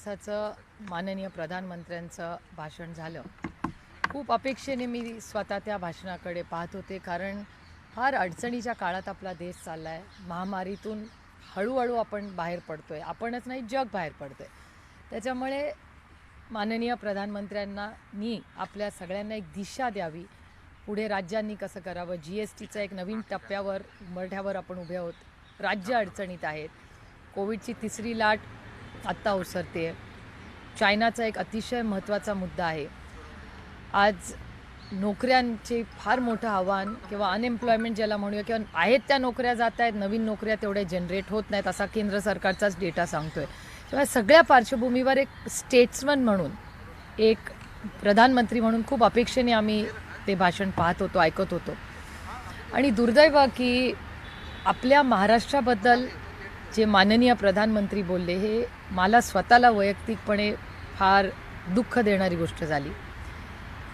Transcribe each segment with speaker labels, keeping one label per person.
Speaker 1: तासाचं माननीय प्रधानमंत्र्यांचं भाषण झालं. खूप अपेक्षेने मी स्वतः त्या भाषणाकडे पाहत होते, कारण फार अडचणीच्या काळात आपला देश चालला आहे. महामारीतून हळूहळू आपण बाहेर पडतो आहे, आपणच नाही जग बाहेर पडतो आहे. त्याच्यामुळे माननीय प्रधानमंत्र्यांना आपल्या सगळ्यांना एक दिशा द्यावी, पुढे राज्यांनी कसं करावं. GSTचं एक नवीन टप्प्यावर उंबरठ्यावर आपण उभे आहोत. राज्य अडचणीत आहेत. कोविडची तिसरी लाट आत्ता ओसरते. चायनाचा एक अतिशय महत्त्वाचा मुद्दा आहे. आज नोकऱ्यांचे फार मोठं आव्हान किंवा अनएम्प्लॉयमेंट ज्याला म्हणूया, किंवा आहेत त्या नोकऱ्या जात आहेत, नवीन नोकऱ्या तेवढ्या जनरेट होत नाहीत असा केंद्र सरकारचाच डेटा सांगतोय. तेव्हा सगळ्या पार्श्वभूमीवर एक स्टेट्समन म्हणून, एक प्रधानमंत्री म्हणून खूप अपेक्षेने आम्ही ते भाषण पाहत होतो, ऐकत होतो. आणि दुर्दैव की आपल्या महाराष्ट्राबद्दल जे माननीय प्रधानमंत्री बोलले, हे मला स्वतःला वैयक्तिकपणे फार दुःख देणारी गोष्ट झाली.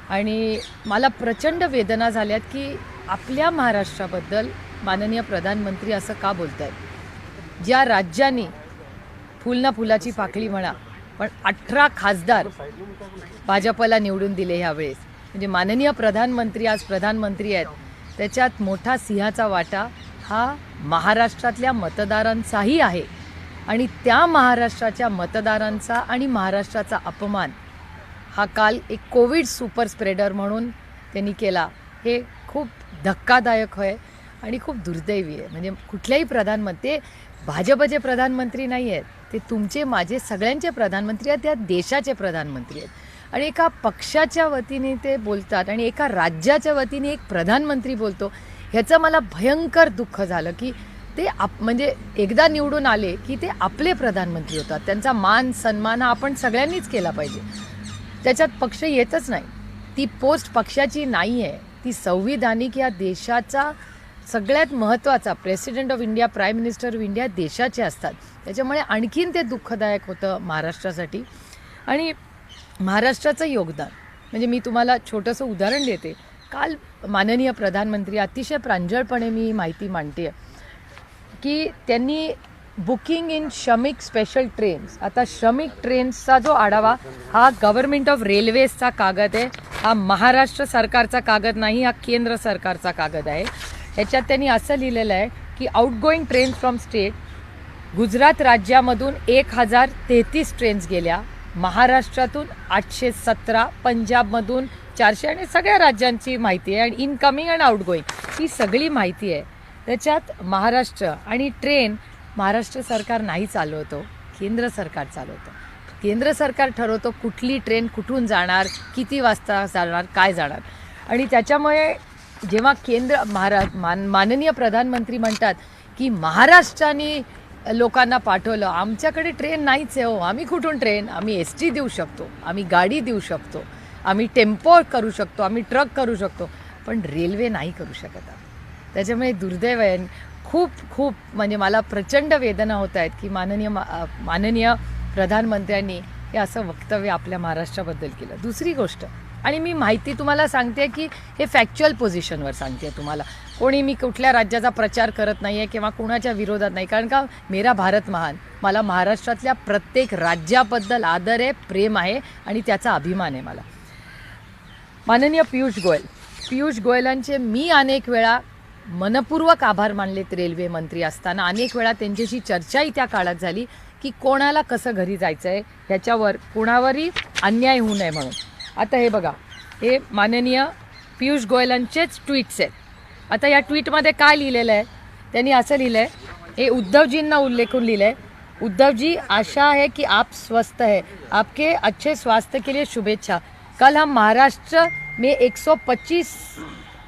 Speaker 1: आणि मला प्रचंड वेदना झाल्यात की आपल्या महाराष्ट्राबद्दल माननीय प्रधानमंत्री असं का बोलत आहेत. ज्या राज्यांनी फुल ना फुलाची पाकळी म्हणा, पण 18 खासदार भाजपला निवडून दिले ह्यावेळेस, म्हणजे माननीय प्रधानमंत्री आज प्रधानमंत्री आहेत, त्याच्यात मोठा सिंहाचा वाटा हा महाराष्ट्रातल्या मतदारांचाही आहे. आणि त्या महाराष्ट्राच्या मतदारांचा आणि महाराष्ट्राचा अपमान हा काल एक कोविड सुपर स्प्रेडर म्हणून त्यांनी केला. हे खूप धक्कादायक आहे आणि खूप दुर्दैवी आहे. म्हणजे कुठल्याही प्रधानमंत्री, ते भाजपचे प्रधानमंत्री नाही आहेत, ते तुमचे माझे सगळ्यांचे प्रधानमंत्री आहेत, त्या देशाचे प्रधानमंत्री आहेत. आणि एका पक्षाच्या वतीने ते बोलतात आणि एका राज्याच्या वतीने एक प्रधानमंत्री बोलतो, ह्याचं मला भयंकर दुःख झालं की ते म्हणजे एकदा निवडून आले की ते आपले प्रधानमंत्री होतात. त्यांचा मान सन्मान हा आपण सगळ्यांनीच केला पाहिजे. त्याच्यात पक्ष येतच नाही. ती पोस्ट पक्षाची नाही आहे, ती संविधानिक या देशाचा सगळ्यात महत्त्वाचा president of India, prime minister of India देशाचे असतात. त्याच्यामुळे आणखीन ते दुःखदायक होतं महाराष्ट्रासाठी. आणि महाराष्ट्राचं योगदान म्हणजे मी तुम्हाला छोटंसं उदाहरण देते. काल माननीय प्रधानमंत्री अतिशय प्रांजळपणे मी माहिती मांडते की त्यांनी बुकिंग इन श्रमिक स्पेशल ट्रेन्स, आता श्रमिक ट्रेन्सचा जो आढावा हा गव्हर्नमेंट ऑफ रेल्वेजचा कागद आहे, हा महाराष्ट्र सरकारचा कागद नाही, हा केंद्र सरकारचा कागद आहे. ह्याच्यात त्यांनी असं लिहिलेलं आहे की outgoing trains from state, Gujarat राज्यामधून 1033 ट्रेन्स गेल्या, महाराष्ट्रातून 817, पंजाबमधून 400 आणि सगळ्या राज्यांची माहिती आहे. आणि इनकमिंग आणि आउटगोईंग ही सगळी माहिती आहे. त्याच्यात महाराष्ट्र आणि ट्रेन महाराष्ट्र सरकार नाही चालवतो, केंद्र सरकार चालवतं. केंद्र सरकार ठरवतो कुठली ट्रेन कुठून जाणार, किती वाजता जाणार, काय जाणार. आणि त्याच्यामुळे जेव्हा माननीय प्रधानमंत्री म्हणतात की महाराष्ट्राने लोकांना पाठवलं, आमच्याकडे ट्रेन नाहीच आहे हो, आम्ही कुठून ट्रेन, आम्ही ST देऊ शकतो, आम्ही गाडी देऊ शकतो, आम्ही टेम्पो करू शकतो, आम्ही ट्रक करू शकतो, पण रेल्वे नाही करू शकत. त्याच्यामुळे दुर्दैव आहे. खूप म्हणजे मला प्रचंड वेदना होत आहेत की माननीय प्रधानमंत्र्यांनी हे असं वक्तव्य आपल्या महाराष्ट्राबद्दल केलं. दुसरी गोष्ट, आणि मी माहिती तुम्हाला सांगते की हे फॅक्च्युअल पोझिशनवर सांगते तुम्हाला, कोणी मी कुठल्या राज्याचा प्रचार करत नाही आहे किंवा कुणाच्या विरोधात नाही, कारण का मेरा भारत महान, मला महाराष्ट्रातल्या प्रत्येक राज्याबद्दल आदर आहे, प्रेम आहे आणि त्याचा अभिमान आहे मला. माननीय पियुष गोयलांचे मी अनेक वेळा मनपूर्वक आभार मानलेत. रेल्वे मंत्री असताना अनेक वेळा त्यांच्याशी चर्चाही त्या काळात झाली की कोणाला कसं घरी जायचं आहे, ह्याच्यावर कोणावरही अन्याय होऊ नये म्हणून. आता हे बघा, हे माननीय पियुष गोयलांचेच ट्विट्स आहेत. आता या ट्विटमध्ये काय लिहिलेलं आहे, त्यांनी असं लिहिलं आहे, हे उद्धवजींना उल्लेखून लिहिलं आहे, उद्धवजी आशा है कि आप स्वस्थ है, आपके अच्छे स्वास्थ्य के लिए शुभेच्छा. कल हम महाराष्ट्र में 125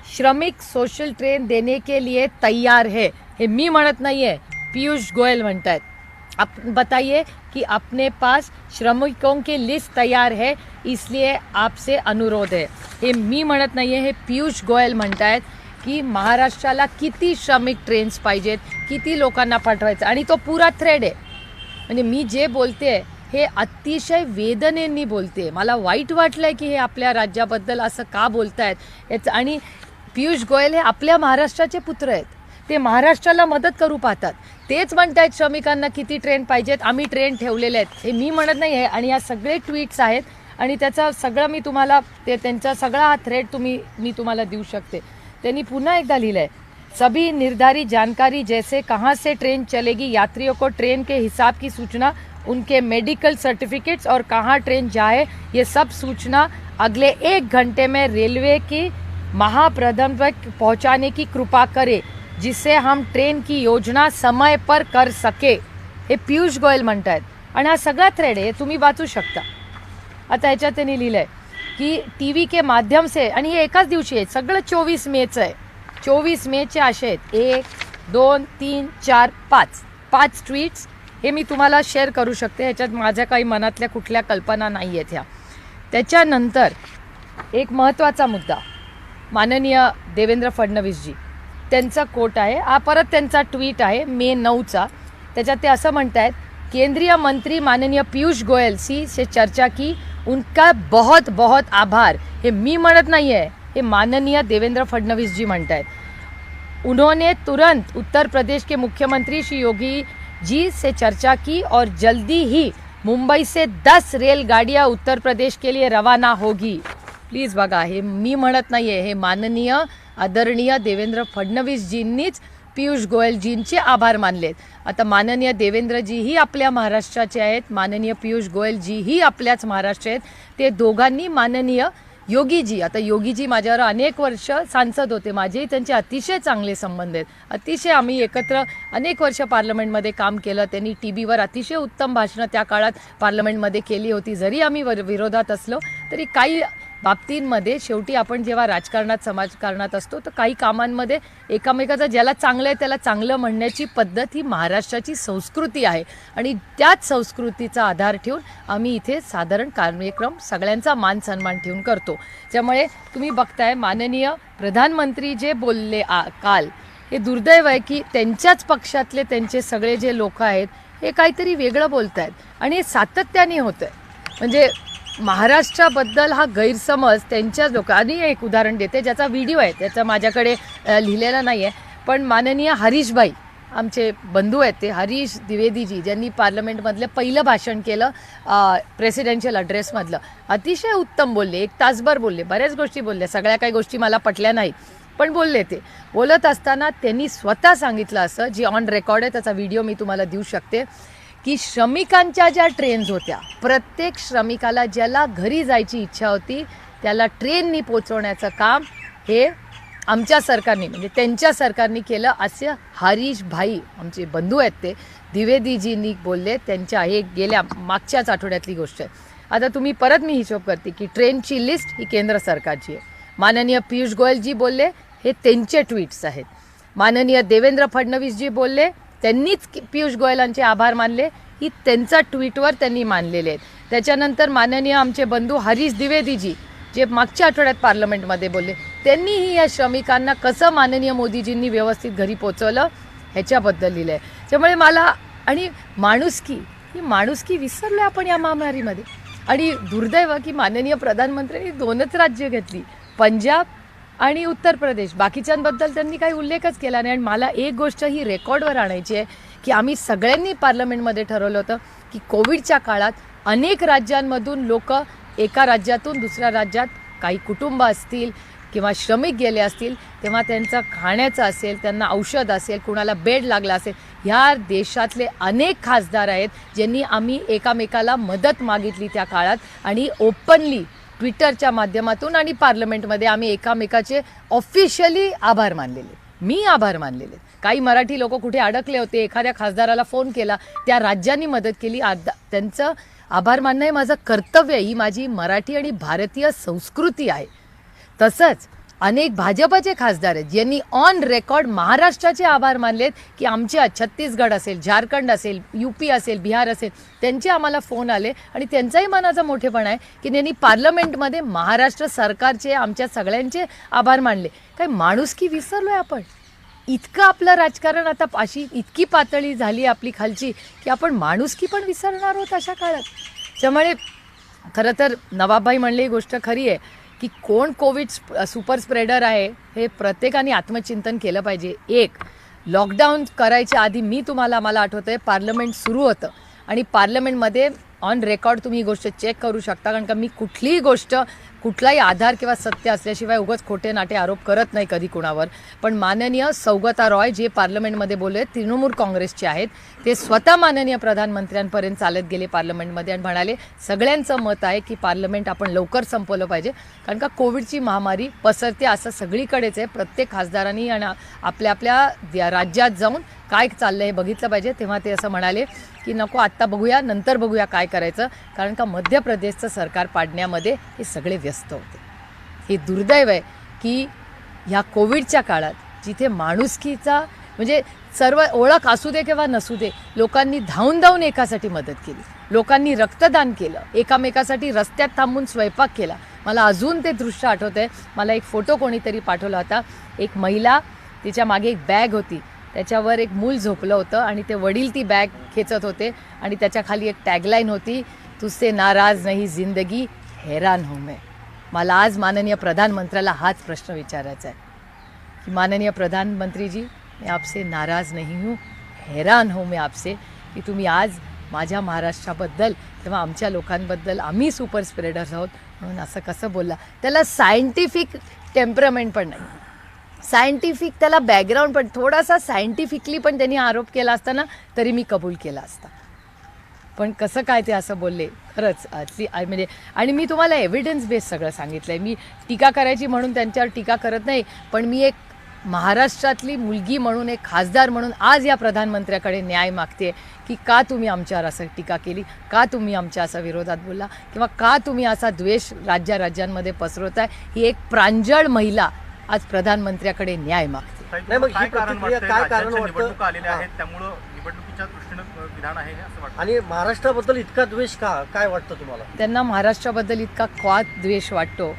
Speaker 1: श्रमिक सोशल ट्रेन देने के लिए तैयार है. हे मी म्हणत नाही आहे, पीयूष गोयल म्हणत आहेत. आप बताइए कि अपने पास श्रमिकों की लिस्ट तैयार है, इसलिए आपसे अनुरोध है. हे मी म्हणत नाही आहे, हे पीयूष गोयल म्हणत आहेत की महाराष्ट्राला किती श्रमिक ट्रेन्स पाहिजेत, किती लोकांना पाठवायचं. आणि तो पुरा थ्रेड आहे. म्हणजे मी जे बोलते हे अतिशय वेदनेने बोलते. मला वाईट वाटलं आहे की हे आपल्या राज्याबद्दल असं का बोलत आहेत याचं. आणि पियुष गोयल हे आपल्या महाराष्ट्राचे पुत्र आहेत. ते महाराष्ट्राला मदत करू पाहतात. तेच म्हणतायत श्रमिकांना किती ट्रेन पाहिजेत, आम्ही ट्रेन ठेवलेले आहेत. हे मी म्हणत नाही आहे. आणि या सगळे ट्विट्स आहेत आणि त्याचा सगळं मी तुम्हाला त्यांचा सगळा हा थ्रेड मी तुम्हाला देऊ शकते. त्यांनी पुन्हा एकदा लिहिलं आहे, सभी निर्धारित जानकारी जैसे कहाँ से ट्रेन चलेगी, यात्रियों को ट्रेन के हिसाब की सूचना, उनके मेडिकल सर्टिफिकेट्स और कहाँ ट्रेन जाए, ये सब सूचना अगले 1 घंटे में रेलवे की महाप्रबंधक तक पहुँचाने की कृपा करे, जिससे हम ट्रेन की योजना समय पर कर सके. हे पियुष गोयल म्हणतात. आणि हा सगळा थ्रेड आहे, तुम्ही वाचू शकता. आता ह्याच्यात त्यांनी लिहिलं आहे की टी व्ही के माध्यम से, आणि हे एकाच दिवशी आहे, सगळं 24 मेचं आहे. 24 मेचे असे आहेत 1, 2, 3, 4, 5 ट्विट्स. हे मी तुम्हाला शेअर करू शकते. ह्याच्यात माझ्या काही मनातल्या कुठल्या कल्पना नाही आहेत ह्या. त्याच्यानंतर एक महत्त्वाचा मुद्दा, माननीय देवेंद्र फडणवीसजी त्यांचा कोट आहे. हा परत त्यांचा ट्विट आहे मे 9चा. त्याच्यात ते असं म्हणत आहेत, केंद्रीय मंत्री माननीय पीयूष गोयल से चर्चा की, उनका बहुत बहुत आभार. हे मी म्हणत नाही आहे, हे माननीय देवेंद्र फडणवीस जी म्हणत आहेत. उन्होंने तुरंत उत्तर प्रदेश के मुख्यमंत्री श्री योगी जी से चर्चा की और जल्दी ही मुंबई से 10 रेलगाड़ियाँ उत्तर प्रदेश के लिए रवाना होगी. प्लीज बघा, हे मी म्हणत नाही आहे, हे माननीय आदरणीय देवेंद्र फडणवीसजींनीच पीयूष गोयलजींचे आभार मानलेत. आता माननीय देवेंद्रजीही आपल्या महाराष्ट्राचे आहेत, माननीय पीयूष गोयलजीही आपल्याच महाराष्ट्र आहेत. ते दोघांनी माननीय योगीजी, आता योगीजी माझ्यावर अनेक वर्ष सांसद होते, माझेही त्यांचे अतिशय चांगले संबंध आहेत. अतिशय आम्ही एकत्र अनेक वर्ष पार्लमेंटमध्ये काम केलं. त्यांनी टीव्हीवर अतिशय उत्तम भाषणं त्या काळात पार्लमेंटमध्ये केली होती. जरी आम्ही विरोधात असलो तरी काही बाबतींमध्ये शेवटी आपण जेव्हा राजकारणात समाजकारणात असतो तर काही कामांमध्ये एकामेकाचं ज्याला चांगलं आहे त्याला चांगलं म्हणण्याची पद्धत ही महाराष्ट्राची संस्कृती आहे. आणि त्याच संस्कृतीचा आधार ठेवून आम्ही इथे साधारण कार्यक्रम सगळ्यांचा मान सन्मान ठेवून करतो. त्यामुळे तुम्ही बघताय माननीय प्रधानमंत्री जे बोलले काल, हे दुर्दैव आहे की त्यांच्याच पक्षातले त्यांचे सगळे जे लोक आहेत हे काहीतरी वेगळं बोलत आहेत आणि हे सातत्याने होतं आहे. म्हणजे महाराष्ट्राबद्दल हा गैरसमज त्यांच्याच लोकांनी. एक उदाहरण देते ज्याचा व्हिडिओ आहे, त्याचा माझ्याकडे लिहिलेला नाही आहे, पण माननीय हरीशभाई आमचे बंधू आहेत, ते हरीश द्विवेदीजी ज्यांनी पार्लमेंटमधलं पहिलं भाषण केलं प्रेसिडेन्शियल ॲड्रेसमधलं, अतिशय उत्तम बोलले. 1 तासभर बोलले, बऱ्याच गोष्टी बोलल्या, सगळ्या काही गोष्टी मला पटल्या नाहीत पण बोलले. ते बोलत असताना त्यांनी स्वतः सांगितलं असं, जी ऑन रेकॉर्ड आहे, त्याचा व्हिडिओ मी तुम्हाला देऊ शकते, की श्रमिकांच्या ज्या ट्रेन्स होत्या, प्रत्येक श्रमिकाला ज्याला घरी जायची इच्छा होती त्याला ट्रेननी पोचवण्याचं काम हे आमच्या सरकारने, म्हणजे त्यांच्या सरकारने केलं, असं हरीश भाई आमचे बंधू आहेत ते द्विवेदीजींनी बोलले. त्यांच्या हे गेल्या मागच्याच आठवड्यातली गोष्ट आहे. आता तुम्ही परत मी हिशोब करते की ट्रेनची लिस्ट ही केंद्र सरकारची आहे. माननीय पीयूष गोयलजी बोलले, हे त्यांचे ट्विट्स आहेत. माननीय देवेंद्र फडणवीसजी बोलले, त्यांनीच पीयूष गोयलांचे आभार मानले, ही त्यांचा ट्विटवर त्यांनी मानलेले आहेत. त्याच्यानंतर माननीय आमचे बंधू हरीश द्विवेदीजी जे मागच्या आठवड्यात पार्लमेंटमध्ये बोलले, त्यांनीही या श्रमिकांना कसं माननीय मोदीजींनी व्यवस्थित घरी पोचवलं ह्याच्याबद्दल लिहिलं आहे. त्यामुळे मला, आणि ही माणुसकी विसरलो आपण या महामारीमध्ये. आणि दुर्दैव की माननीय प्रधानमंत्र्यांनी 2च राज्य घेतली, पंजाब आणि उत्तर प्रदेश. बाकीच्यांबद्दल त्यांनी काही उल्लेखच केला नाही. आणि मला एक गोष्ट ही रेकॉर्डवर आणायची आहे की आम्ही सगळ्यांनी पार्लमेंटमध्ये ठरवलं होतं की कोविडच्या काळात अनेक राज्यांमधून लोक एका राज्यातून दुसऱ्या राज्यात, काही कुटुंब असतील किंवा श्रमिक गेले असतील, तेव्हा त्यांचं खाण्याचं असेल, त्यांना औषध असेल, कुणाला बेड लागला असेल, ह्या देशातले अनेक खासदार आहेत ज्यांनी आम्ही एकामेकाला मदत मागितली त्या काळात. आणि ओपनली ट्विटरच्या माध्यमातून आणि पार्लमेंटमध्ये आम्ही एकामेकाचे ऑफिशियली आभार मानलेले. मी आभार मानलेले. काही मराठी लोक कुठे अडकले होते, एखाद्या खासदाराला फोन केला, त्या राज्यांनी मदत केली, त्यांचं आभार मानणं हे माझं कर्तव्य आहे. ही माझी मराठी आणि भारतीय संस्कृती आहे. तसंच अनेक भाजपचे खासदार आहेत ज्यांनी ऑन रेकॉर्ड महाराष्ट्राचे आभार मानलेत की आमच्या छत्तीसगड असेल, झारखंड असेल, UP असेल, बिहार असेल, त्यांचे आम्हाला फोन आले आणि त्यांचाही मनाचा मोठेपणा आहे की त्यांनी पार्लमेंटमध्ये महाराष्ट्र सरकारचे, आमच्या सगळ्यांचे आभार मानले. काय माणुसकी विसरलोय आपण? इतकं आपलं राजकारण आता अशी इतकी पातळी झाली आपली खालची की आपण माणुसकी पण विसरणार आहोत अशा काळात. त्यामुळे खरं तर नवाबभाई म्हणले ही गोष्ट खरी आहे की कोण कोविड सुपर स्प्रेडर आहे हे प्रत्येकाने आत्मचिंतन केलं पाहिजे. एक, लॉकडाऊन करायच्या आधी मला आठवतं आहे पार्लमेंट सुरू होतं आणि पार्लमेंटमध्ये ऑन रेकॉर्ड तुम्ही ही गोष्ट चेक करू शकता, कारण का मी कुठलीही गोष्ट कुठलाही आधार किंवा सत्य असल्याशिवाय उगाच खोटे नाटे आरोप करत नाही कधी कुणावर. पण माननीय सौगता रॉय जे पार्लमेंटमध्ये बोलले तृणमूल काँग्रेसचे आहेत, ते स्वतः माननीय प्रधानमंत्र्यांपर्यंत चालत गेले पार्लमेंटमध्ये आणि म्हणाले राज्यांचं मत आहे की पार्लमेंट आपण लवकर संपवलं पाहिजे, कारण का कोविडची महामारी पसरते असं सगळीकडेच आहे. प्रत्येक खासदारांनी आणि आपल्या आपल्या राज्यात जाऊन काय चाललं हे बघितलं पाहिजे. तेव्हा ते असं म्हणाले की नको आत्ता बघूया, नंतर बघूया काय करायचं, कारण का मध्य प्रदेशचं सरकार पाडण्यामध्ये हे सगळे व्यस्त होते. हे दुर्दैव आहे की ह्या कोविडच्या काळात जिथे माणुसकीचा म्हणजे सर्व ओळख असू दे किंवा नसू दे, लोकांनी धावून एकासाठी मदत केली, लोकांनी रक्तदान केलं, एकामेकासाठी रस्त्यात थांबून स्वयंपाक केला. मला अजून ते दृश्य आठवतं आहे. मला एक फोटो कोणीतरी पाठवला होता. एक महिला, तिच्या मागे एक बॅग होती, त्याच्यावर एक मूल झोपलं होतं आणि ते वडील ती बॅग खेचत होते आणि त्याच्या खाली एक टॅगलाईन होती, तुझसे नाराज नहीं जिंदगी हैरान हूँ मैं. मला आज माननीय प्रधानमंत्र्याला हाच प्रश्न विचारायचा आहे की माननीय प्रधानमंत्री जी, मैं आपसे नाराज नहीं हूँ, हैरान हूँ मैं आपसे की तुम्ही आज माझ्या महाराष्ट्राबद्दल किंवा आमच्या लोकांबद्दल आम्ही सुपर स्प्रेडर्स आहोत म्हणून असं कसं बोलला. त्याला सायंटिफिक टेम्परामेंट पण नाही, सायंटिफिक त्याला बॅकग्राऊंड पण, थोडासा सायंटिफिकली पण त्यांनी आरोप केला असताना तरी मी कबूल केला असता. पण कसं काय ते असं बोलले खरंच म्हणजे. आणि मी तुम्हाला एव्हिडन्स बेस सगळं सांगितलं आहे. मी टीका करायची म्हणून त्यांच्यावर टीका करत नाही, पण मी एक महाराष्ट्रातली मुलगी म्हणून, एक खासदार म्हणून आज या प्रधानमंत्र्याकडे न्याय मागते की का तुम्ही आमच्यावर असं टीका केली, का तुम्ही आमच्या असं विरोधात बोलला किंवा का तुम्ही असा द्वेष राज्यांमध्ये पसरवताय. ही एक प्रांजळ महिला आज प्रधानमंत्र्याकडे न्याय मागते.
Speaker 2: नाही, मग ही प्रतिक्रिया काय कारण निवडणुका आलेल्या आहेत त्यामुळं निवडणुकीच्या दृष्टीनं विधान आहे असं वाटतं. आणि महाराष्ट्राबद्दल इतका द्वेष काय वाटतं तुम्हाला?
Speaker 1: त्यांना महाराष्ट्राबद्दल इतका का द्वेष वाटतो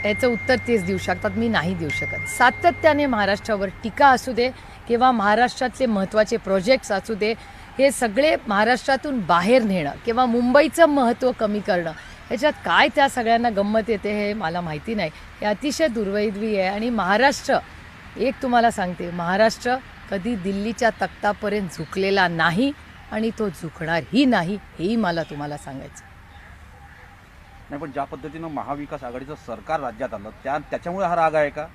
Speaker 1: याचं उत्तर तेच देऊ शकतात, मी नाही देऊ शकत. सातत्याने महाराष्ट्रावर टीका असू दे किंवा महाराष्ट्रातले महत्त्वाचे प्रोजेक्ट्स असू दे, हे सगळे महाराष्ट्रातून बाहेर नेणं किंवा मुंबईचं महत्त्व कमी करणं, ह्याच्यात काय त्या सगळ्यांना गंमत येते हे मला माहिती नाही. हे अतिशय दुर्दैवी आहे. आणि महाराष्ट्र, एक तुम्हाला सांगते, महाराष्ट्र कधी दिल्लीच्या तख्तापर्यंत झुकलेला नाही आणि तो झुकणारही नाही, हेही मला तुम्हाला सांगायचं
Speaker 3: नाही. पण ज्या पद्धतीनं महाविकास आघाडीचं सरकार राज्यात आलं त्याच्यामुळे हा राग आहे का?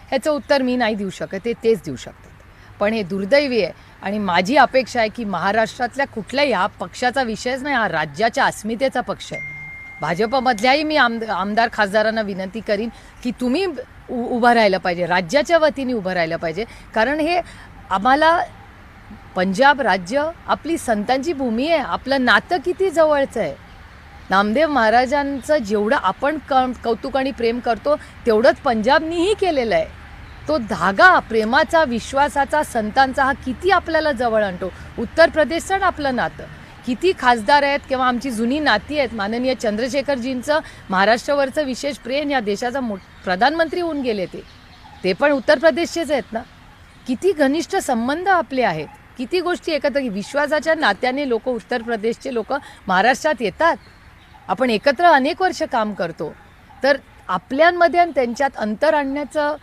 Speaker 1: ह्याचं उत्तर मी नाही देऊ शकत, तेच देऊ शकतात. पण हे दुर्दैवी आहे आणि माझी अपेक्षा आहे की महाराष्ट्रातल्या कुठल्याही, हा पक्षाचा विषयच नाही, हा राज्याच्या अस्मितेचा पक्ष आहे. भाजपमधल्याही मी आमदार खासदारांना विनंती करीन की तुम्ही उभं राहिलं पाहिजे, राज्याच्या वतीने उभं राहिलं पाहिजे, कारण हे आम्हाला पंजाब राज्य आपली संतांची भूमी आहे. आपलं नातं किती जवळचं आहे. नामदेव महाराजांचं जेवढं आपण कौतुक आणि प्रेम करतो तेवढंच पंजाबनीही केलेलं आहे. तो धागा प्रेमाचा, विश्वासाचा, संतांचा हा किती आपल्याला जवळ आणतो. उत्तर प्रदेशचं आपलं नातं, किती खासदार आहेत किंवा आमची जुनी नाती आहेत. माननीय चंद्रशेखरजींचं महाराष्ट्रावरचं विशेष प्रेम, या देशाचा प्रधानमंत्री होऊन गेले, ते पण उत्तर प्रदेशचेच आहेत ना. किती घनिष्ठ संबंध आपले आहेत, किती गोष्टी एकत्र, विश्वासाच्या नात्याने लोक, उत्तर प्रदेशचे लोक महाराष्ट्रात येतात. आपण एकत्र अनेक वर्ष काम करतो, तर आपल्यांमध्ये आणि त्यांच्यात अंतर आणण्याचं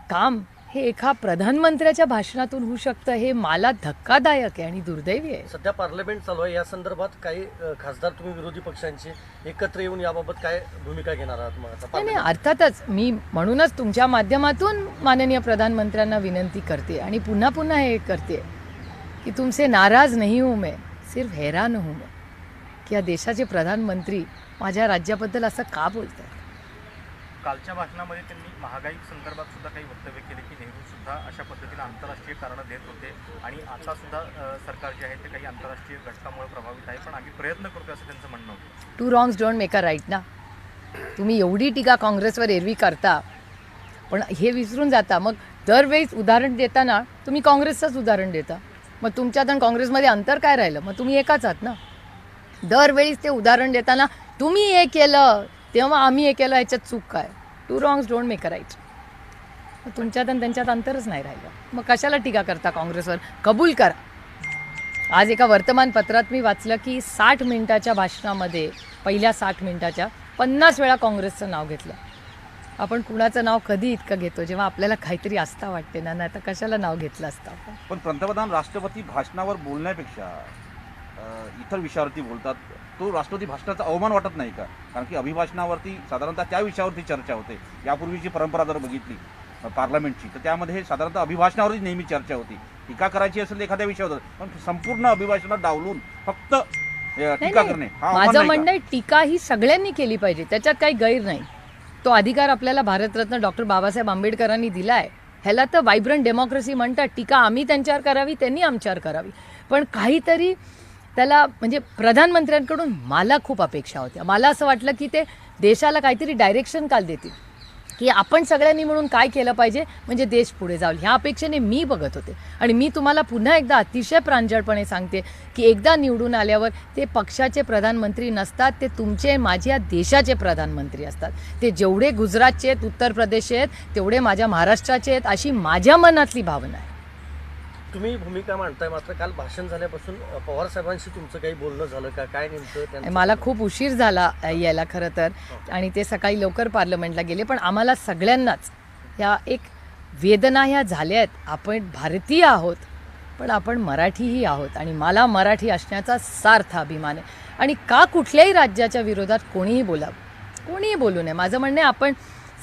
Speaker 1: काम हे एका प्रधानमंत्र्याच्या भाषणातून होऊ शकतं. हे मला धक्कादायक आहे आणि दुर्दैवी आहे.
Speaker 2: सध्या पार्लमेंट चालू आहे, या संदर्भात काही खासदार तुम्ही विरोधी पक्षांचे एकत्र येऊन याबाबत काय भूमिका घेणार आहात?
Speaker 1: नाही, अर्थातच मी म्हणूनच तुमच्या माध्यमातून माननीय प्रधानमंत्र्यांना विनंती करते आणि पुन्हा हे करते की तुमसे नाराज नहीं हूँ मैं, सिर्फ हैरान हूँ मैं की या देशाचे प्रधानमंत्री माझ्या राज्याबद्दल असं का बोलतात.
Speaker 4: कालच्या भाषणामध्ये त्यांनी महागाई संदर्भात सुद्धा काही वक्तव्य केले की नेहरू सुद्धा अशा पद्धतीने आंतरराष्ट्रीय कारणं देत होते आणि आता सुद्धा सरकार जे आहे ते काही आंतरराष्ट्रीय घटकामुळे प्रभावित आहे, पण आम्ही प्रयत्न करतो असं त्यांचं म्हणणं होतं.
Speaker 1: 2 wrongs don't make a right ना. तुम्ही एवढी टीका काँग्रेसवर एरवी करता पण हे विसरून जाता. मग दरवेळीच उदाहरण देताना तुम्ही काँग्रेसचंच उदाहरण देता. मग तुमच्यात आणि काँग्रेसमध्ये अंतर काय राहिलं? मग तुम्ही एकाच आहात ना. दरवेळीच ते उदाहरण देताना तुम्ही हे केलं तेव्हा आम्ही हे केलं, ह्याच्यात चूक काय? 2 wrongs don't make a right. तुमच्यात आणि त्यांच्यात अंतरच नाही राहिलं, मग कशाला टीका करता काँग्रेसवर? कबूल करा. आज एका वर्तमानपत्रात मी वाचलं की 60 मिनिटाच्या भाषणामध्ये, पहिल्या 60 मिनिटाच्या 50 वेळा काँग्रेसचं नाव घेतलं. आपण कुणाचं नाव कधी इतकं घेतो जेव्हा आपल्याला काहीतरी आस्था वाटते ना, नाही तर कशाला नाव घेतलं असतं आपण.
Speaker 3: पण पंतप्रधान राष्ट्रपती भाषणावर बोलण्यापेक्षा इतर विषयावरती बोलतात. तो राष्ट्रपती भाषणाचा अवमान वाटत नाही का? कारण की अभिभाषणावरती साधारणतः त्या विषयावरती चर्चा होते. यापूर्वीची परंपरा जर बघितली पार्लमेंटची, तर त्यामध्ये साधारणतः अभिभाषणावरच नेहमी चर्चा होती. टीका करायची असेल तर एखाद्या विषयावर, पण संपूर्ण अभिभाषणात डावलून फक्त टीका करणे हा अवमान
Speaker 1: माझं
Speaker 3: नाही
Speaker 1: म्हणणं
Speaker 3: का?
Speaker 1: आहे, टीका ही सगळ्यांनी केली पाहिजे, त्याच्यात काही गैर नाही. तो अधिकार आपल्याला भारतरत्न डॉक्टर बाबासाहेब आंबेडकरांनी दिला आहे. ह्याला तर व्हायब्रंट डेमोक्रेसी म्हणतात. टीका आम्ही त्यांच्यावर करावी, त्यांनी आमच्यावर करावी, पण काहीतरी त्याला म्हणजे प्रधानमंत्र्यांकडून मला खूप अपेक्षा होत्या. मला असं वाटलं की ते देशाला काहीतरी डायरेक्शन काल देतील, की आपण सगळ्यांनी म्हणून काय केलं पाहिजे म्हणजे देश पुढे जाईल. ह्या अपेक्षेने मी बघत होते. आणि मी तुम्हाला पुन्हा एकदा अतिशय प्रांजळपणे सांगते की एकदा निवडून आल्यावर ते पक्षाचे प्रधानमंत्री नसतात, ते तुमचे माझ्या देशाचे प्रधानमंत्री असतात. ते जेवढे गुजरातचे आहेत, उत्तर प्रदेशचे आहेत, तेवढे माझ्या महाराष्ट्राचे आहेत, अशी माझ्या मनातली भावना आहे.
Speaker 2: तुम्ही भूमिका मांडताय, मात्र काल भाषण झाल्यापासून पवार साहेबांशी तुमचं काही बोलणं झालं का? काय नेमकं त्यांचं?
Speaker 1: मला खूप उशीर झाला यायला खरं तर, आणि ते सकाळी लवकर पार्लमेंटला गेले. पण आम्हाला सगळ्यांनाच ह्या एक वेदना ह्या झाल्या आहेत. आपण भारतीय आहोत, पण आपण मराठीही आहोत, आणि मला मराठी असण्याचा सार्थ अभिमान आहे. आणि का कुठल्याही राज्याच्या विरोधात कोणीही बोलावं, कोणीही बोलू नये. माझं म्हणणं आहे, आपण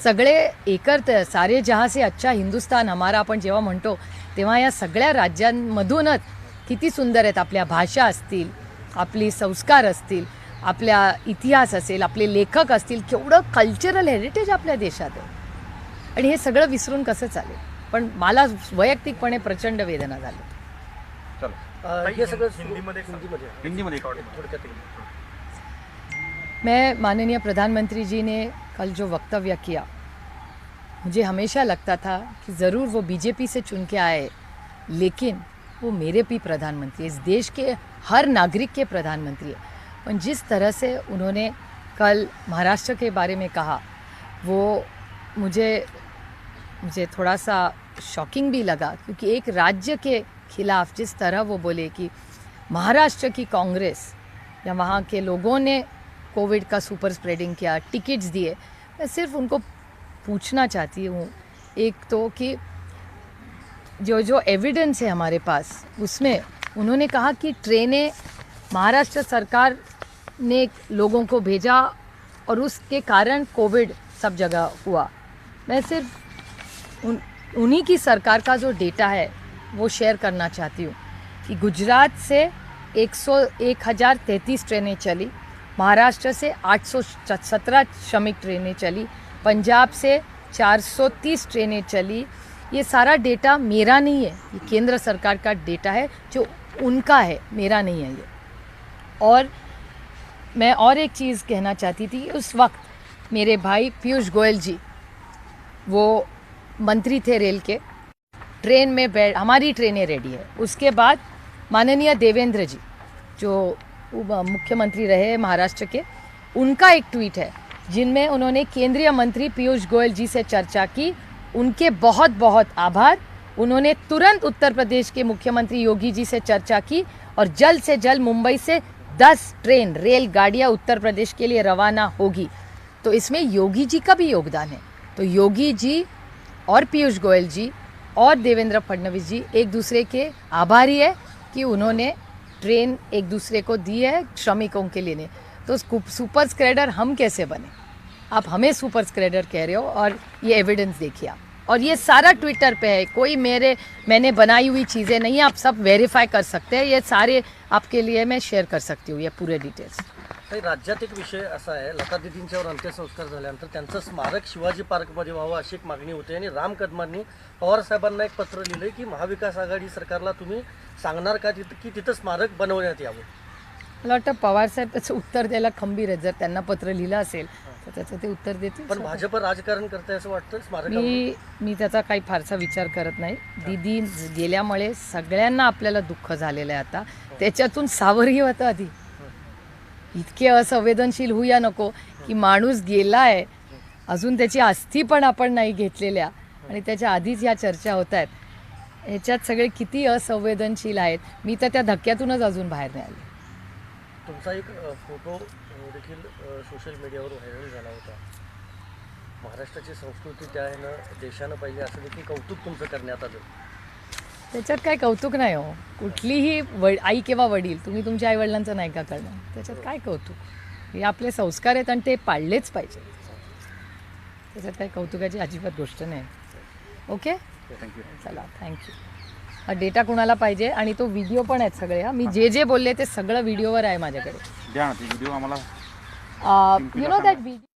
Speaker 1: सगळे एकत्र सारे जहाँ से अच्छा हिंदुस्तान हमारा आपण जेव्हा म्हणतो, तेव्हा या सगळ्या राज्यांमधूनच किती सुंदर आहेत. आपल्या भाषा असतील, आपली संस्कार असतील, आपल्या इतिहास असेल, आपले लेखक असतील, केवढं कल्चरल हेरिटेज आपल्या देशात आहे. आणि हे सगळं विसरून कसं चालेल. पण मला वैयक्तिकपणे प्रचंड वेदना झाली.
Speaker 3: चलो
Speaker 2: हे सगळं
Speaker 4: हिंदीमध्ये
Speaker 3: हिंदीमध्ये
Speaker 2: थोडक्यात
Speaker 1: मैं माननीय प्रधानमंत्री जी ने कल जो वक्तव्य किया, मुझे हमेशा लगता था कि ज़रूर वो बीजेपी से चुन के आए, लेकिन वो मेरे भी प्रधानमंत्री, इस देश के हर नागरिक के प्रधानमंत्री है. पण जिस तरह से उन्होंने कल महाराष्ट्र के बारे में कहा, वो मुझे थोड़ा सा शॉकिंग भी लगा, क्योंकि एक राज्य के खिलाफ जिस तरह वो बोले कि महाराष्ट्र की कांग्रेस या वहाँ के लोगों ने कोविड का सुपर स्प्रेडिंग किया, टिकट्स दिए. मैं सिर्फ उनको पूछना चाहती हूँ, एक तो कि जो एविडेंस है हमारे पास, उसमें उन्होंने कहा कि ट्रेनें महाराष्ट्र सरकार ने लोगों को भेजा और उसके कारण कोविड सब जगह हुआ. मैं सिर्फ उन्हीं की सरकार का जो डेटा है वो शेयर करना चाहती हूँ कि गुजरात से 1033 ट्रेनें चली, महाराष्ट्र से 817 श्रमिक ट्रेनें चली, पंजाब से 430 ट्रेनें चली. ये सारा डेटा मेरा नहीं है, ये केंद्र सरकार का डेटा है जो उनका है, मेरा नहीं है ये. और मैं और एक चीज़ कहना चाहती थी, उस वक्त मेरे भाई पीयूष गोयल जी, वो मंत्री थे रेल के, ट्रेन में हमारी ट्रेनें रेडी है. उसके बाद माननीय देवेंद्र जी जो मुख्यमंत्री रहे महाराष्ट्र के, उनका एक ट्वीट है जिनमें उन्होंने केंद्रीय मंत्री पीयूष गोयल जी से चर्चा की. उनके बहुत बहुत आभार. उन्होंने तुरंत उत्तर प्रदेश के मुख्यमंत्री योगी जी से चर्चा की और जल्द से जल्द मुंबई से 10 ट्रेन रेलगाड़ियाँ उत्तर प्रदेश के लिए रवाना होगी. तो इसमें योगी जी का भी योगदान है. तो योगी जी और पीयूष गोयल जी और देवेंद्र फडणवीस जी एक दूसरे के आभारी है कि उन्होंने ट्रेन एक दूसरे को दी है श्रमिकों के लिए. तो सुपर स्प्रेडर हम कैसे बने? आप हमें सुपर स्प्रेडर कह रहे हो, और ये एविडेंस देखिए आप. और ये सारा ट्विटर पे है, कोई मैंने बनाई हुई चीज़ें नहीं है. आप सब वेरीफाई कर सकते हैं. ये सारे आपके लिए मैं शेअर कर सकती हूँ, ये पूरे डिटेल्स.
Speaker 2: राज्यात एक विषय असा आहे, लता दीदींच्यावर अंत्यसंस्कार झाल्यानंतर त्यांचं स्मारक शिवाजी पार्कमध्ये व्हावं अशी एक मागणी होते. आणि राम कदमांनी पवार साहेबांना एक पत्र लिहिलं की महाविकास आघाडी सरकारला तुम्ही सांगणार का की तिथं स्मारक बनवण्यात यावं.
Speaker 1: मला वाटतं पवारसाहेब त्याचं उत्तर द्यायला खंबीर आहेत. जर त्यांना पत्र लिहिलं असेल तर त्याचं ते उत्तर देतील.
Speaker 2: पण भाजप राजकारण करताय असं वाटतं स्मारक.
Speaker 1: मी त्याचा काही फारसा विचार करत नाही. दीदी गेल्यामुळे सगळ्यांना आपल्याला दुःख झालेलं आहे. आता त्याच्यातून सावरही होतं आधी. इतके असंवेदनशील होऊया नको की माणूस गेला आहे, अजून त्याची अस्थी पण आपण नाही घेतलेल्या, आणि त्याच्या आधीच या चर्चा होत आहेत. ह्याच्यात सगळे किती असंवेदनशील आहेत. मी तर त्या धक्क्यातूनच अजून बाहेर नाही आले.
Speaker 2: तुमचा एक फोटो देखील सोशल मीडियावर व्हायरल झाला होता. महाराष्ट्राची संस्कृती त्या ह्यानं देशानं पाहिजे असं देखील कौतुक तुमचं करण्यात आलं.
Speaker 1: त्याच्यात काय कौतुक नाही हो. कुठलीही आई किंवा वडील, तुम्ही तुमच्या आईवडिलांचं नाही का करणं, त्याच्यात काय कौतुक. हे आपले संस्कार आहेत आणि ते पाळलेच पाहिजे. त्याच्यात काही कौतुकाची अजिबात गोष्ट नाही. Okay,
Speaker 3: thank you.
Speaker 1: चला, थँक्यू. हा डेटा कुणाला पाहिजे आणि तो व्हिडिओ पण आहेत सगळे. मी जे जे बोलले ते सगळं व्हिडिओवर आहे माझ्याकडे.
Speaker 3: द्या ना ते व्हिडिओ आम्हाला.
Speaker 1: You know that video